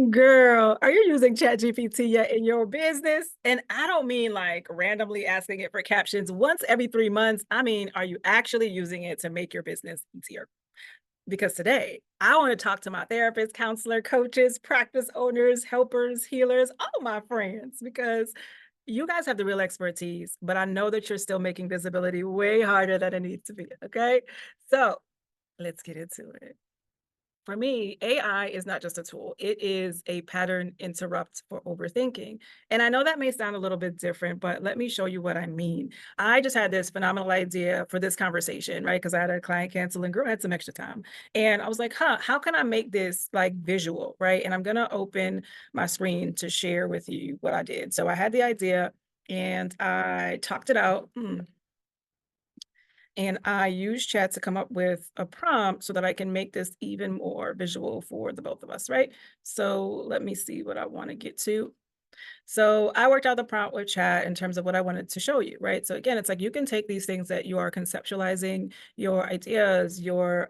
Girl, are you using ChatGPT yet in your business? And I don't mean like randomly asking it for captions once every 3 months. I mean, are you actually using it to make your business easier? Because today I want to talk to my therapist, counselor, coaches, practice owners, helpers, healers, all my friends, because you guys have the real expertise, but I know that you're still making visibility way harder than it needs to be. Okay. So let's get into it. For me, AI is not just a tool, it is a pattern interrupt for overthinking. And I know that may sound a little bit different, but let me show you what I mean. I just had this phenomenal idea for this conversation, right? Because I had a client cancel and girl had some extra time. And I was like, how can I make this like visual, right? And I'm going to open my screen to share with you what I did. So I had the idea and I talked it out. And I use chat to come up with a prompt so that I can make this even more visual for the both of us, right? So let me see what I want to get to. So I worked out the prompt with chat in terms of what I wanted to show you, right? So again, it's like you can take these things that you are conceptualizing, your ideas, your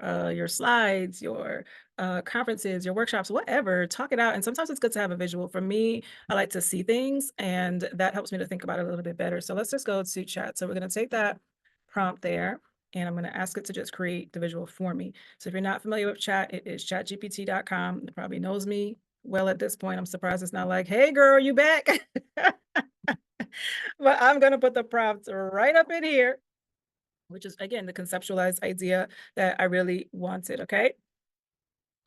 slides, your conferences, your workshops, whatever, talk it out. And sometimes it's good to have a visual. For me, I like to see things, and that helps me to think about it a little bit better. So let's just go to chat. So we're going to take that prompt there. And I'm going to ask it to just create the visual for me. So if you're not familiar with chat, it is chatgpt.com. It probably knows me well at this point. I'm surprised it's not like, hey, girl, you back? But I'm going to put the prompts right up in here, which is, again, the conceptualized idea that I really wanted. Okay.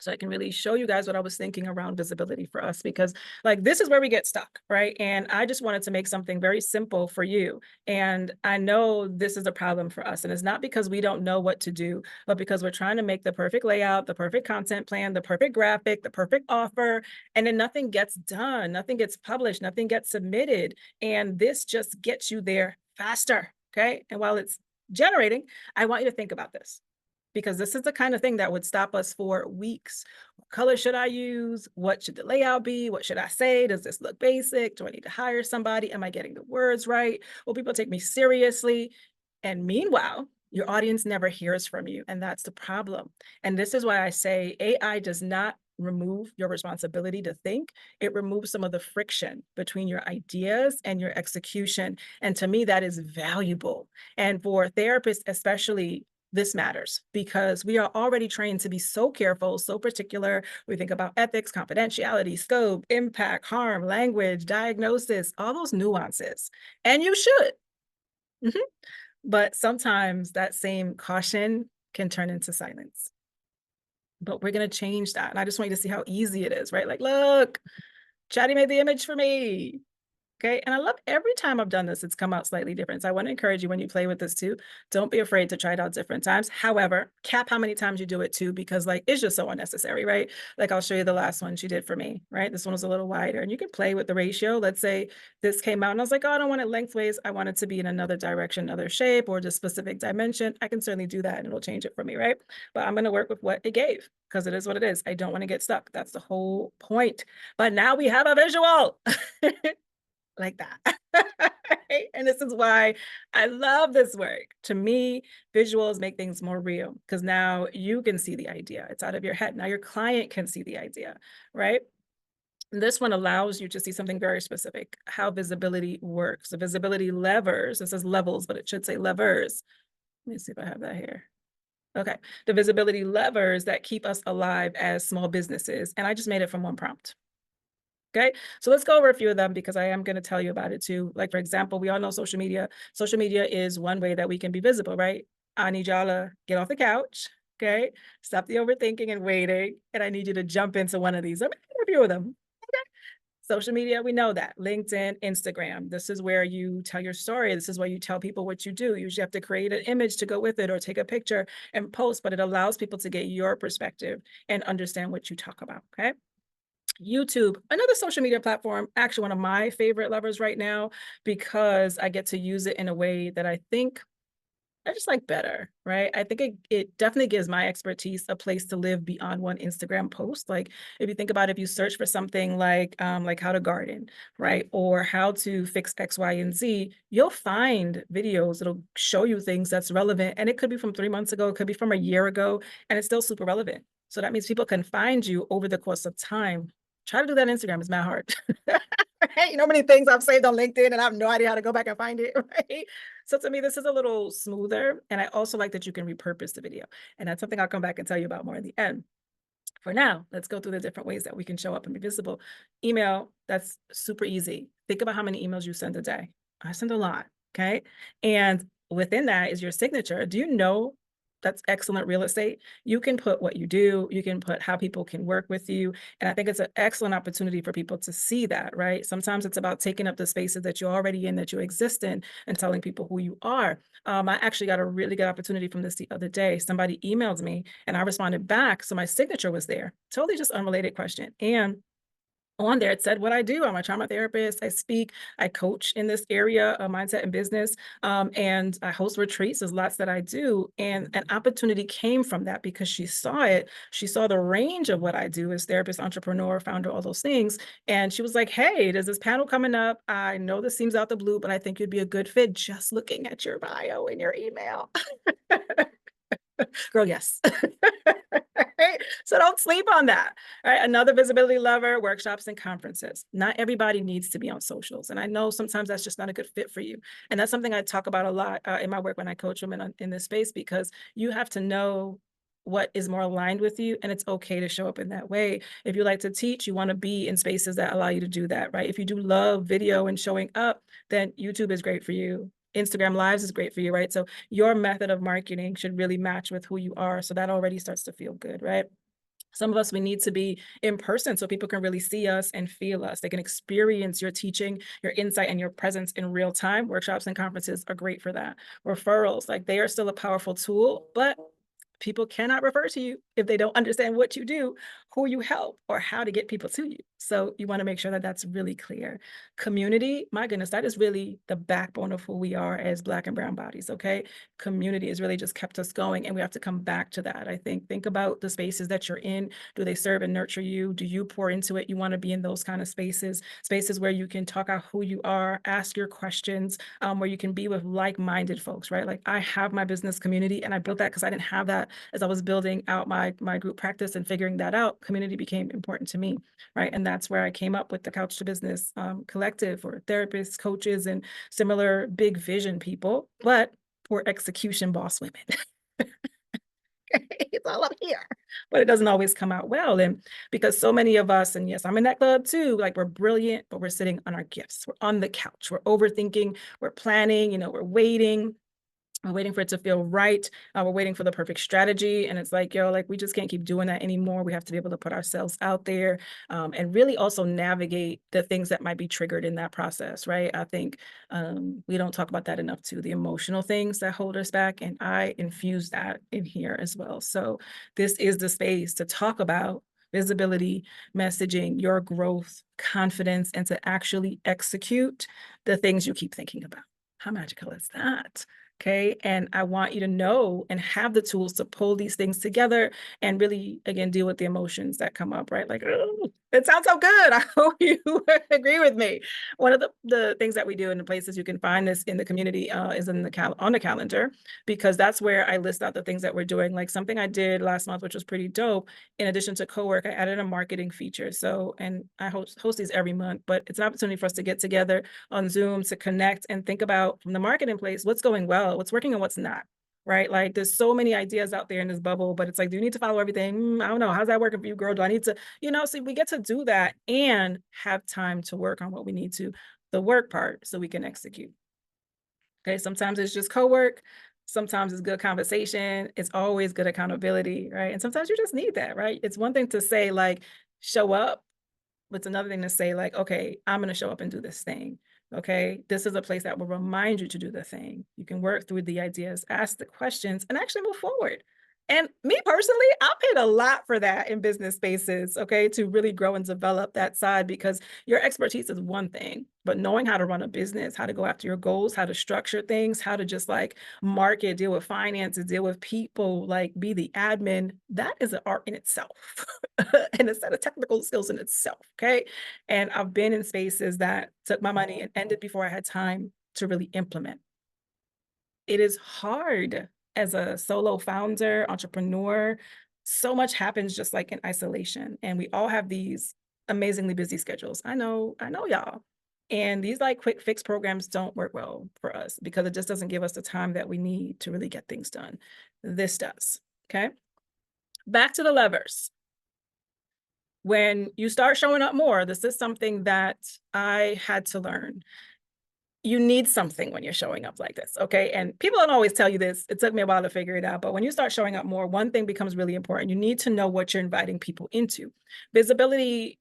So I can really show you guys what I was thinking around visibility for us, because like this is where we get stuck, right? And I just wanted to make something very simple for you. And I know this is a problem for us. And it's not because we don't know what to do, but because we're trying to make the perfect layout, the perfect content plan, the perfect graphic, the perfect offer, and then nothing gets done, nothing gets published, nothing gets submitted. And this just gets you there faster. Okay. And while it's generating, I want you to think about this, because this is the kind of thing that would stop us for weeks. What color should I use? What should the layout be? What should I say? Does this look basic? Do I need to hire somebody? Am I getting the words right? Will people take me seriously? And meanwhile, your audience never hears from you. And that's the problem. And this is why I say AI does not remove your responsibility to think. It removes some of the friction between your ideas and your execution. And to me, that is valuable. And for therapists, especially, this matters because we are already trained to be so careful, so particular. We think about ethics, confidentiality, scope, impact, harm, language, diagnosis, all those nuances. And you should. Mhm. But sometimes that same caution can turn into silence. But we're going to change that. And I just want you to see how easy it is, right? Like, look, Chatty made the image for me. Okay. And I love every time I've done this, it's come out slightly different. So I want to encourage you when you play with this too. Don't be afraid to try it out different times. However, cap how many times you do it too, because like it's just so unnecessary, right? Like I'll show you the last one she did for me, right? This one was a little wider and you can play with the ratio. Let's say this came out and I was like, oh, I don't want it lengthways. I want it to be in another direction, another shape, or just specific dimension. I can certainly do that and it'll change it for me, right? But I'm going to work with what it gave because it is what it is. I don't want to get stuck. That's the whole point. But now we have a visual. Like that. Right? And this is why I love this work. To me, visuals make things more real because now you can see the idea. It's out of your head. Now your client can see the idea, right? This one allows you to see something very specific, how visibility works. The visibility levers, it says levels, but it should say levers. Let me see if I have that here. Okay. The visibility levers that keep us alive as small businesses. And I just made it from one prompt. Okay, so let's go over a few of them because I am going to tell you about it too. Like, for example, we all know social media. Social media is one way that we can be visible, right? I need y'all to get off the couch. Okay, stop the overthinking and waiting. And I need you to jump into one of these. Let me a few of them. Okay. Social media, we know that. LinkedIn, Instagram. This is where you tell your story. This is where you tell people what you do. You usually have to create an image to go with it or take a picture and post, but it allows people to get your perspective and understand what you talk about. Okay. YouTube, another social media platform, actually one of my favorite levers right now because I get to use it in a way that I think I just like better, right? I think it definitely gives my expertise a place to live beyond one Instagram post. Like if you think about it, if you search for something like how to garden, right? Or how to fix X, Y, and Z, you'll find videos that'll show you things that's relevant. And it could be from 3 months ago, it could be from a year ago, and it's still super relevant. So that means people can find you over the course of time. Try to do that on Instagram. It's mad hard. Right? You know how many things I've saved on LinkedIn and I have no idea how to go back and find it, right? So to me, this is a little smoother. And I also like that you can repurpose the video. And that's something I'll come back and tell you about more in the end. For now, let's go through the different ways that we can show up and be visible. Email, that's super easy. Think about how many emails you send a day. I send a lot, okay? And within that is your signature. Do you know that's excellent real estate? You can put what you do, you can put how people can work with you. And I think it's an excellent opportunity for people to see that, right? Sometimes it's about taking up the spaces that you're already in, that you exist in, and telling people who you are. I actually got a really good opportunity from this the other day. Somebody emailed me and I responded back. So my signature was there. Totally just unrelated question. And on there, it said what I do. I'm a trauma therapist. I speak, I coach in this area of mindset and business, and I host retreats. There's lots that I do. And an opportunity came from that because she saw it. She saw the range of what I do as therapist, entrepreneur, founder, all those things. And she was like, hey, there's this panel coming up. I know this seems out the blue, but I think you'd be a good fit just looking at your bio and your email. Girl, yes. Right? So don't sleep on that. Right? Another visibility lever, workshops and conferences. Not everybody needs to be on socials. And I know sometimes that's just not a good fit for you. And that's something I talk about a lot in my work when I coach women in this space, because you have to know what is more aligned with you, and it's okay to show up in that way. If you like to teach, you want to be in spaces that allow you to do that, right? If you do love video and showing up, then YouTube is great for you. Instagram lives is great for you, right? So your method of marketing should really match with who you are. So that already starts to feel good, right? Some of us, we need to be in person so people can really see us and feel us. They can experience your teaching, your insight, and your presence in real time. Workshops and conferences are great for that. Referrals, like, they are still a powerful tool, but people cannot refer to you if they don't understand what you do, who you help, or how to get people to you. So you want to make sure that that's really clear. Community, my goodness, that is really the backbone of who we are as Black and brown bodies, okay? Community has really just kept us going, and we have to come back to that. I think about the spaces that you're in. Do they serve and nurture you? Do you pour into it? You want to be in those kind of spaces, spaces where you can talk out who you are, ask your questions, where you can be with like-minded folks, right? Like, I have my business community, and I built that because I didn't have that as I was building out my group practice and figuring that out. Community became important to me, right? And that's where I came up with the Couch to Business collective for therapists, coaches, and similar big vision people, but for execution boss women. It's all up here, but it doesn't always come out well. And because so many of us, and yes, I'm in that club too, like, we're brilliant, but we're sitting on our gifts. We're on the couch, we're overthinking, we're planning, we're waiting. We're waiting for it to feel right. We're waiting for the perfect strategy. And it's like, yo, like, we just can't keep doing that anymore. We have to be able to put ourselves out there, and really also navigate the things that might be triggered in that process, right? I think we don't talk about that enough too, the emotional things that hold us back. And I infuse that in here as well. So this is the space to talk about visibility, messaging, your growth, confidence, and to actually execute the things you keep thinking about. How magical is that? Okay. And I want you to know and have the tools to pull these things together and really, again, deal with the emotions that come up, right? Like, oh, it sounds so good. I hope you agree with me. One of the things that we do, in the places you can find this in the community, is in on the calendar, because that's where I list out the things that we're doing. Like, something I did last month, which was pretty dope. In addition to co-work, I added a marketing feature. So, and I host these every month, but it's an opportunity for us to get together on Zoom to connect and think about, from the marketing place, what's going well, what's working and what's not, right? Like, there's so many ideas out there in this bubble, but it's like, do you need to follow everything? I don't know. How's that working for you, girl? Do I need to, so we get to do that and have time to work on what we need to, the work part, so we can execute. Okay. Sometimes it's just co-work. Sometimes it's good conversation. It's always good accountability, right? And sometimes you just need that, right? It's one thing to say, like, show up, but it's another thing to say, like, okay, I'm going to show up and do this thing. Okay. This is a place that will remind you to do the thing. You can work through the ideas, ask the questions, and actually move forward. And me personally, I paid a lot for that in business spaces, okay, to really grow and develop that side, because your expertise is one thing, but knowing how to run a business, how to go after your goals, how to structure things, how to just, like, market, deal with finances, deal with people, like, be the admin, that is an art in itself and a set of technical skills in itself, okay? And I've been in spaces that took my money and ended before I had time to really implement. It is hard as a solo founder, entrepreneur. So much happens just like in isolation. And we all have these amazingly busy schedules. I know y'all. And these like quick fix programs don't work well for us because it just doesn't give us the time that we need to really get things done. This does. Okay. Back to the levers. When you start showing up more, this is something that I had to learn. You need something when you're showing up like this, okay? And people don't always tell you this. It took me a while to figure it out, but when you start showing up more, one thing becomes really important. You need to know what you're inviting people into. Visibility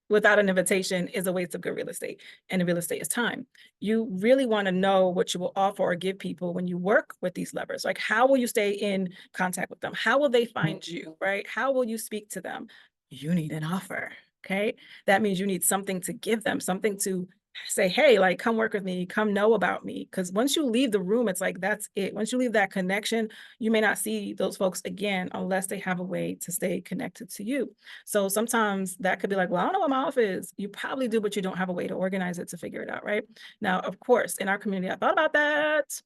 without an invitation is a waste of good real estate, and real estate is time. You really want to know what you will offer or give people when you work with these levers. Like, how will you stay in contact with them? How will they find you, right? How will you speak to them? You need an offer, okay? That means you need something to give them, something to say, hey, like, come work with me, come know about me. Because once you leave the room, it's like, that's it. Once you leave that connection, you may not see those folks again unless they have a way to stay connected to you. So sometimes that could be like, well, I don't know what my off is. You probably do, but you don't have a way to organize it to figure it out, right? Now, of course, in our community, I thought about that.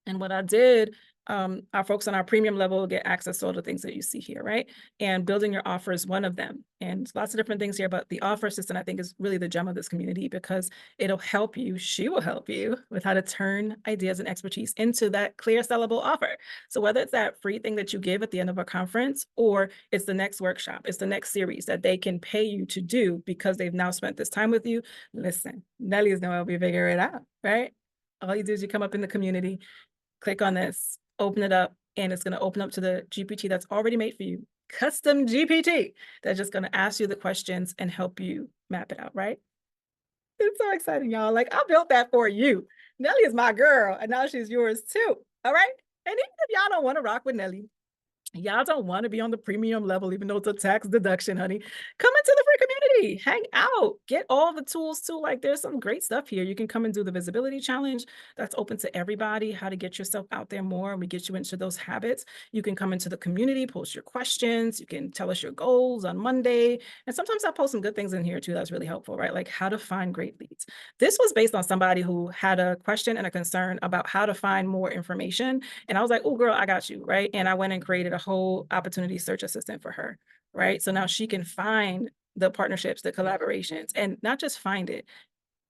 And what I did, our folks on our premium level get access to all the things that you see here, right? And building your offer is one of them. And lots of different things here, but the offer assistant, I think, is really the gem of this community because it'll help you, she will help you with how to turn ideas and expertise into that clear, sellable offer. So whether it's that free thing that you give at the end of a conference, or it's the next workshop, it's the next series that they can pay you to do because they've now spent this time with you, listen, Nelly is going to help you figure it out, right? All you do is you come up in the community, click on this, open it up, and it's going to open up to the GPT that's already made for you, custom GPT, that's just going to ask you the questions and help you map it out, right? It's so exciting, y'all. Like, I built that for you. Nelly is my girl, and now she's yours too. All right. And even if y'all don't want to rock with Nelly, y'all don't want to be on the premium level, even though it's a tax deduction, honey. Come into the free community, hang out, get all the tools too. Like, there's some great stuff here. You can come and do the visibility challenge. That's open to everybody, how to get yourself out there more. And we get you into those habits. You can come into the community, post your questions. You can tell us your goals on Monday. And sometimes I post some good things in here too. That's really helpful, right? Like how to find great leads. This was based on somebody who had a question and a concern about how to find more information. And I was like, oh, girl, I got you, right? And I went and created a whole opportunity search assistant for her, right? So now she can find the partnerships, the collaborations, and not just find it.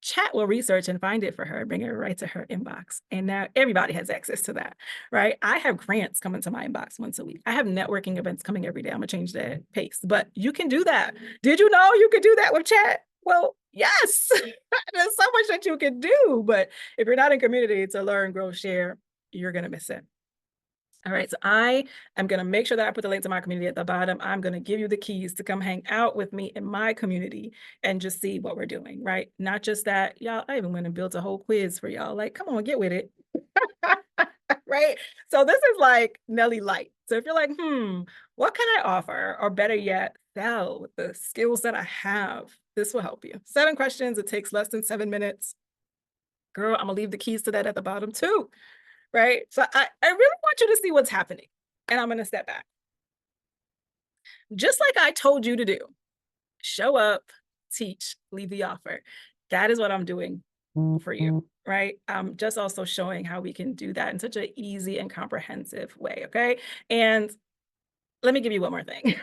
Chat will research and find it for her, bring it right to her inbox. And now everybody has access to that, right? I have grants coming to my inbox once a week. I have networking events coming every day. I'm gonna change that pace, but you can do that. Did you know you could do that with chat? Well, yes, there's so much that you can do, but if you're not in community to learn, grow, share, you're gonna miss it. All right, so I am going to make sure that I put the link to my community at the bottom. I'm going to give you the keys to come hang out with me in my community and just see what we're doing, right? Not just that, y'all, I even went and built a whole quiz for y'all. Like, come on, get with it. Right? So this is like Nelly Light. So if you're like, what can I offer? Or better yet, sell with the skills that I have, this will help you. 7 questions. It takes less than 7 minutes. Girl, I'm going to leave the keys to that at the bottom too. Right? So I really want you to see what's happening. And I'm going to step back. Just like I told you to do, show up, teach, leave the offer. That is what I'm doing for you, right? I'm just also showing how we can do that in such an easy and comprehensive way, okay? And let me give you one more thing.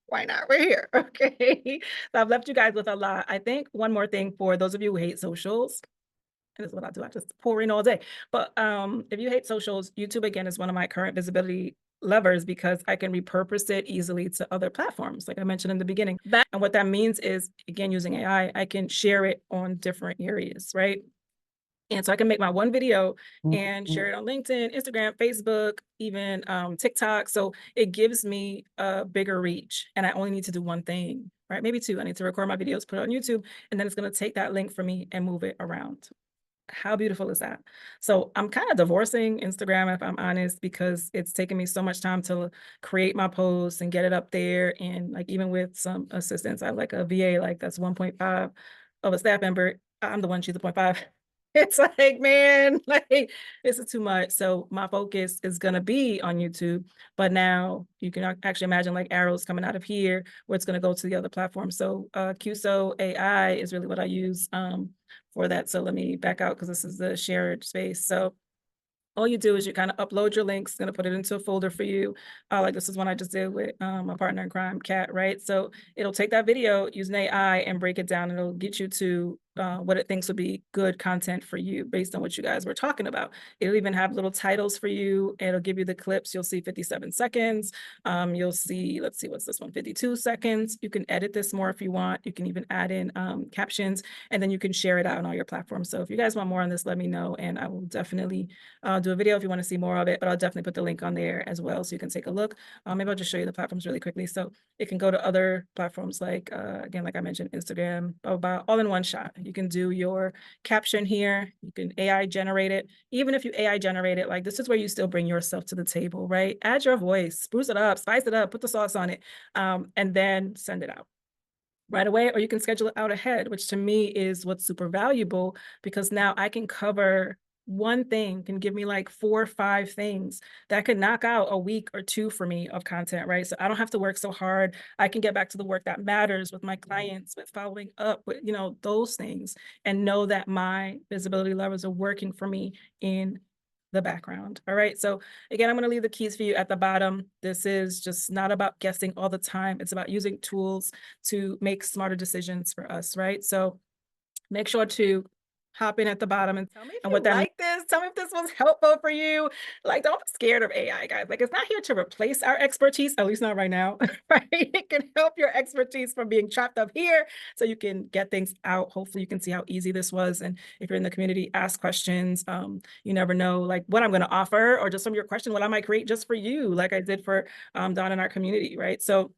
Why not? We're here, okay? So I've left you guys with a lot. I think one more thing for those of you who hate socials, and this is what I do. I just pour in all day. But if you hate socials, YouTube again is one of my current visibility levers because I can repurpose it easily to other platforms, like I mentioned in the beginning. And what that means is, again, using AI, I can share it on different areas, right? And so I can make my one video and share it on LinkedIn, Instagram, Facebook, even TikTok. So it gives me a bigger reach. And I only need to do one thing, right? Maybe 2. I need to record my videos, put it on YouTube, and then it's going to take that link for me and move it around. How beautiful is that? So I'm kind of divorcing Instagram, if I'm honest, because it's taken me so much time to create my posts and get it up there. And like, even with some assistance, I have like a VA, like that's 1.5 of a staff member. I'm the one, she's the 0.5. It's like, man, like this is too much. So my focus is going to be on YouTube, but now you can actually imagine like arrows coming out of here where it's going to go to the other platform. So QSO AI is really what I use for that. So let me back out because this is the shared space. So all you do is you kind of upload your links, gonna put it into a folder for you. Like this is one I just did with my partner in crime, Kat, right? So it'll take that video using AI and break it down. And it'll get you to what it thinks would be good content for you based on what you guys were talking about. It'll even have little titles for you. It'll give you the clips. You'll see 57 seconds. You'll see, let's see, what's this one? 52 seconds. You can edit this more if you want. You can even add in captions, and then you can share it out on all your platforms. So if you guys want more on this, let me know, and I will definitely do a video if you want to see more of it, but I'll definitely put the link on there as well so you can take a look. Maybe I'll just show you the platforms really quickly. So it can go to other platforms like, again, like I mentioned, Instagram, about all in one shot. You can do your caption here. You can AI generate it. Even if you AI generate it, like this is where you still bring yourself to the table, right? Add your voice, spruce it up, spice it up, put the sauce on it, and then send it out right away, or you can schedule it out ahead, which to me is what's super valuable, because now I can cover one thing, can give me like 4 or 5 things that could knock out a week or 2 for me of content, right? So I don't have to work so hard. I can get back to the work that matters with my clients, with following up with, those things, and know that my visibility levels are working for me in the background. All right. So again, I'm going to leave the keys for you at the bottom. This is just not about guessing all the time. It's about using tools to make smarter decisions for us. Right. So make sure to hop in at the bottom and tell me if you what that like this. Tell me if this was helpful for you. Like, don't be scared of AI, guys. Like, it's not here to replace our expertise, at least not right now. Right? It can help your expertise from being trapped up here so you can get things out. Hopefully, you can see how easy this was. And if you're in the community, ask questions. You never know, like, what I'm going to offer, or just from your question, what I might create just for you, like I did for Dawn in our community. Right. So,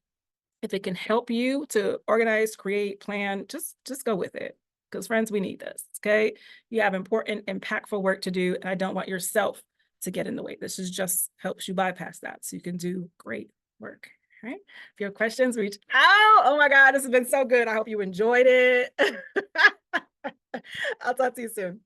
if it can help you to organize, create, plan, just go with it. Because friends, we need this. Okay. You have important, impactful work to do. And I don't want yourself to get in the way. This is just helps you bypass that so you can do great work. All right. If you have questions, reach out. Oh my God, this has been so good. I hope you enjoyed it. I'll talk to you soon.